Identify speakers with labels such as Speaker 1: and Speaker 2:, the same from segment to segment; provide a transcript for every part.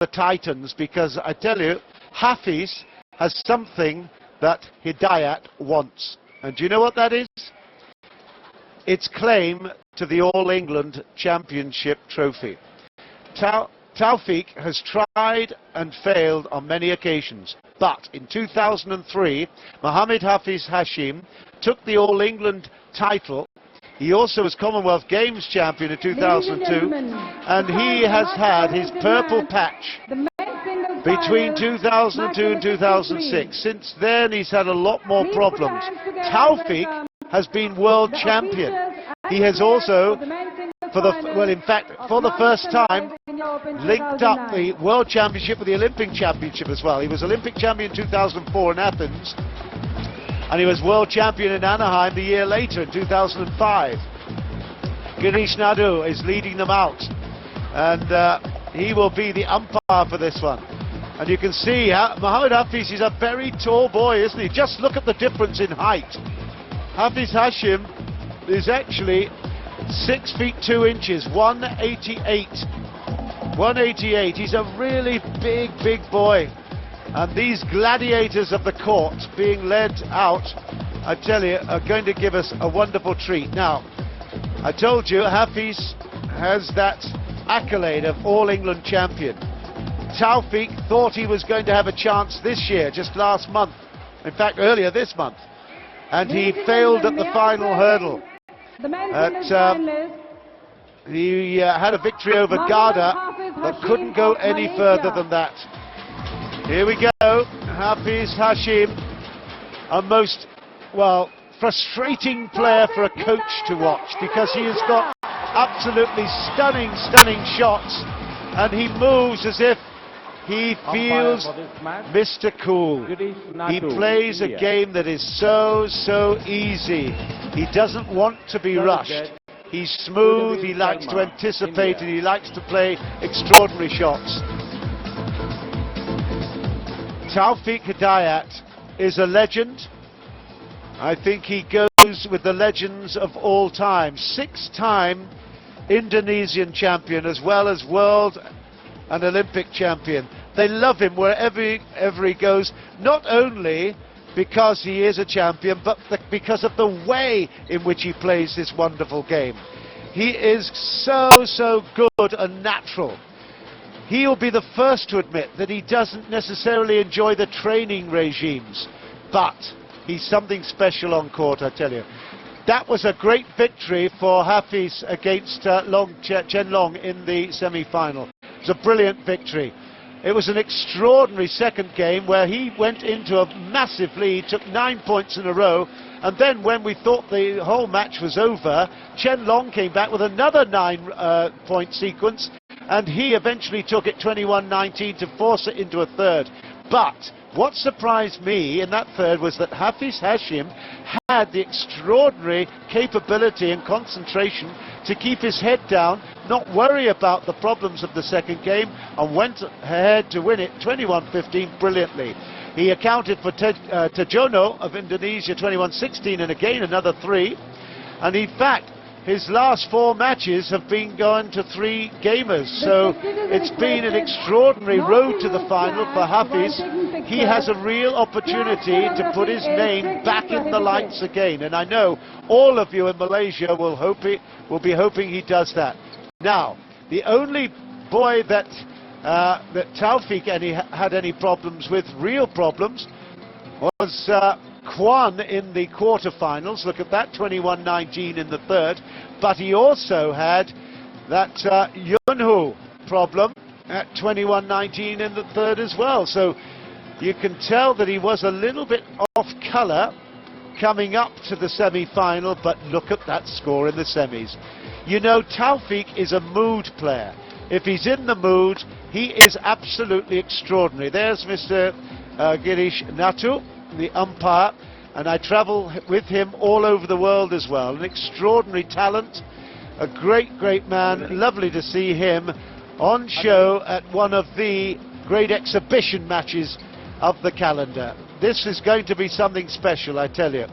Speaker 1: the Titans, because I tell you, Hafiz has something that Hidayat wants. And do you know what that is? It's claim to the All England Championship trophy. Taufik has tried and failed on many occasions, but in 2003, Mohammed Hafiz Hashim took the All England title. He also was Commonwealth Games champion in 2002, and he has had his purple patch between 2002 and 2006. Since then, he's had a lot more problems. Taufik has been world champion. He has also, for the first time, linked up the World Championship with the Olympic Championship as well. He was Olympic champion in 2004 in Athens, and he was World Champion in Anaheim the year later in 2005. Girish Nadu is leading them out, and he will be the umpire for this one. And you can see Mohammed Hafiz is a very tall boy, isn't he? Just look at the difference in height. Hafiz Hashim is actually 6 feet 2 inches, 188. 188. He's a really big boy. And these gladiators of the court being led out, I tell you, are going to give us a wonderful treat. Now, I told you Hafiz has that accolade of All England champion. Taufik thought he was going to have a chance this year, just last month, in fact earlier this month, and he failed at the final hurdle. He had a victory over Garda, but couldn't go any further than that. Here we go, Hafiz Hashim, a most, well, frustrating player for a coach to watch, because he has got absolutely stunning shots, and he moves as if he feels Mr. Cool. He plays a game that is so easy. He doesn't want to be rushed. He's smooth, he likes to anticipate, and he likes to play extraordinary shots. Taufik Hidayat is a legend. I think he goes with the legends of all time. 6-time Indonesian champion, as well as world and Olympic champion. They love him wherever he goes, not only because he is a champion, but because of the way in which he plays this wonderful game. He is so good and natural. He'll be the first to admit that he doesn't necessarily enjoy the training regimes, but he's something special on court, I tell you. That was a great victory for Hafiz against Chen Long in the semi-final. It was a brilliant victory. It was an extraordinary second game where he went into a massive lead, took 9 points in a row, and then when we thought the whole match was over, Chen Long came back with another 9-point sequence, and he eventually took it 21-19 to force it into a third. But what surprised me in that third was that Hafiz Hashim had the extraordinary capability and concentration to keep his head down, not worry about the problems of the second game, and went ahead to win it 21-15 brilliantly. He accounted for Tejono of Indonesia 21-16 and again another 3. And in fact, his last 4 matches have been going to 3 gamers. So it's been an extraordinary road to the final for Hafiz. He has a real opportunity to put his name back in the lights again. And I know all of you in Malaysia will be hoping he does that. Now, the only boy that Taufik had any problems with, real problems, was Kwan in the quarterfinals. Look at that, 21-19 in the third. But he also had that Yunhu problem at 21-19 in the third as well. So you can tell that he was a little bit off colour coming up to the semi-final, but look at that score in the semis. You know, Taufik is a mood player. If he's in the mood, he is absolutely extraordinary. There's Mr. Girish Natu, the umpire, and I travel with him all over the world as well. An extraordinary talent, a great man. Lovely to see him on show at one of the great exhibition matches of the calendar. This is going to be something special, I tell you.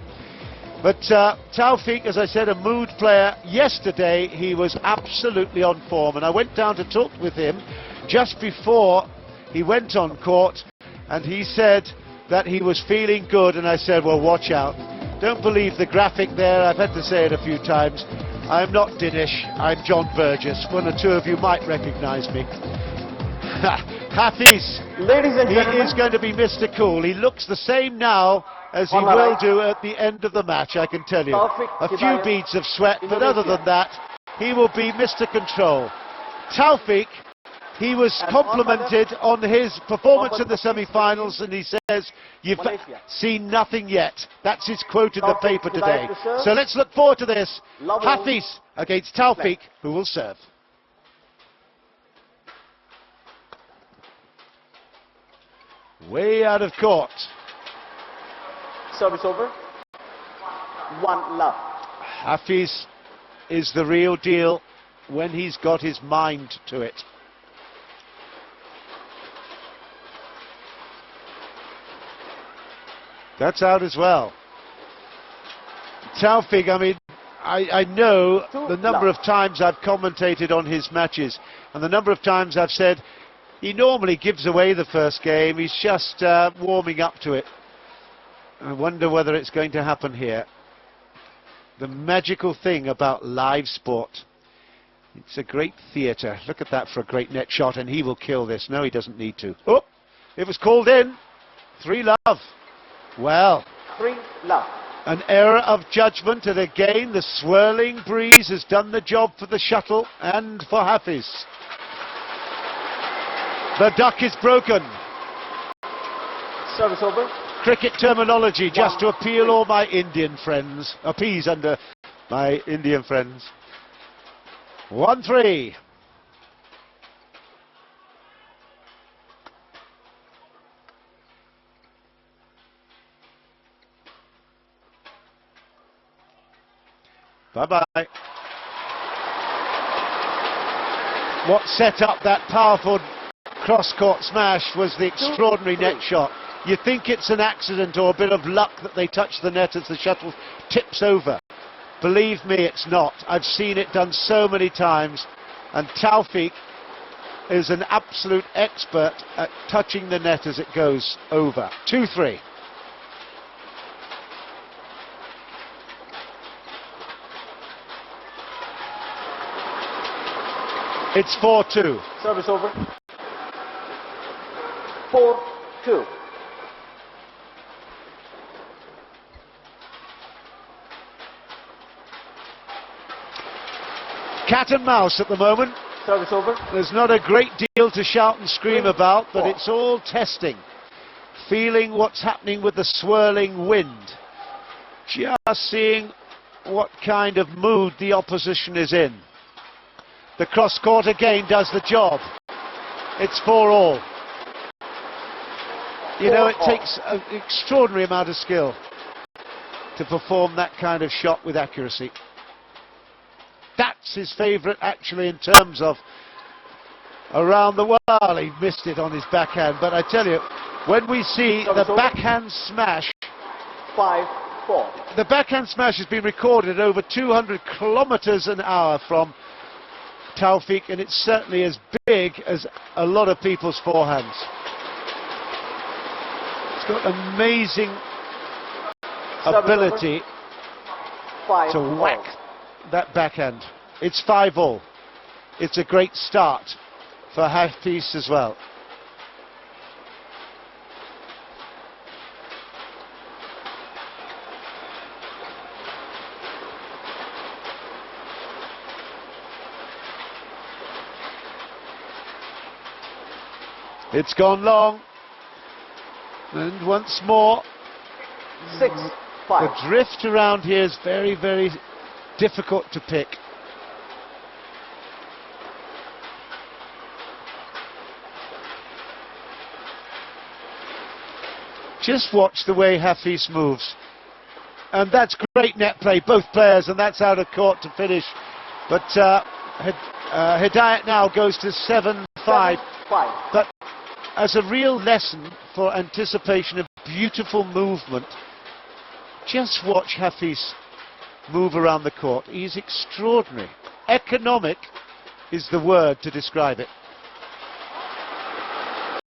Speaker 1: But Taufik, as I said, a mood player. Yesterday he was absolutely on form, and I went down to talk with him just before He went on court and he said that he was feeling good, and I said, well, watch out. Don't believe the graphic there. I've had to say it a few times. I'm not Dinesh, I'm John Burgess. One or two of you might recognise me. Hafiz,
Speaker 2: Ladies and gentlemen,
Speaker 1: he is going to be Mr. Cool. He looks the same now as he will do at the end of the match, I can tell you.
Speaker 2: Taufik
Speaker 1: A few
Speaker 2: Hidayat,
Speaker 1: beads of sweat, but
Speaker 2: Indonesia.
Speaker 1: other than that, he will be Mr. Control. Taufik, he was complimented on his performance in the semi-finals, and he says, you've
Speaker 2: Malaysia.
Speaker 1: seen nothing yet. That's his quote in the
Speaker 2: Taufik
Speaker 1: paper today.
Speaker 2: Hidayat to serve.
Speaker 1: So let's look forward to this.
Speaker 2: Love
Speaker 1: Hafiz against Taufik, who will serve. Way out of court.
Speaker 2: Service over. 1-love.
Speaker 1: Hafiz is the real deal when he's got his mind to it. That's out as well. Taufik, I mean, I know the number of times I've commentated on his matches, and the number of times I've said he normally gives away the first game. He's just warming up to it. I wonder whether it's going to happen here. The magical thing about live sport, it's a great theatre. Look at that for a great net shot, and he will kill this. No, he doesn't need to. Oh, it was called in. 3-love. Well,
Speaker 2: 3-love.
Speaker 1: an error of judgment, and again the swirling breeze has done the job for the shuttle and for Hafiz. The duck is broken.
Speaker 2: Service over.
Speaker 1: Cricket terminology, just to appeal all my Indian friends, appease under my Indian friends. 1-3. Bye-bye. What set up that powerful cross-court smash was the extraordinary net shot. You think it's an accident or a bit of luck that they touch the net as the shuttle tips over. Believe me, it's not. I've seen it done so many times, and Taufik is an absolute expert at touching the net as it goes over. 2-3. It's 4-2.
Speaker 2: Service over. 4-2.
Speaker 1: Cat and mouse at the moment.
Speaker 2: Service over.
Speaker 1: There's not a great deal to shout and scream about, but it's all testing. Feeling what's happening with the swirling wind. Just seeing what kind of mood the opposition is in. The cross-court again does the job. It's 4-all. You know, it takes an extraordinary amount of skill to perform that kind of shot with accuracy. That's his favourite, actually, in terms of around the world. He missed it on his backhand, but I tell you, when we see the backhand smash,
Speaker 2: 5-4.
Speaker 1: the backhand smash has been recorded over 200 kilometres an hour from Taufik, and it's certainly as big as a lot of people's forehands. It's got amazing ability to whack that backhand. It's 5-all. It's a great start for Hafiz as well. It's gone long, and once more
Speaker 2: 6-5.
Speaker 1: the drift around here is very, very difficult to pick. Just watch the way Hafiz moves, and that's great net play, both players, and that's out of court to finish. But Hidayat now goes to 7-5. But as a real lesson for anticipation of beautiful movement, just watch Hafiz move around the court. He's extraordinary. Economic is the word to describe it.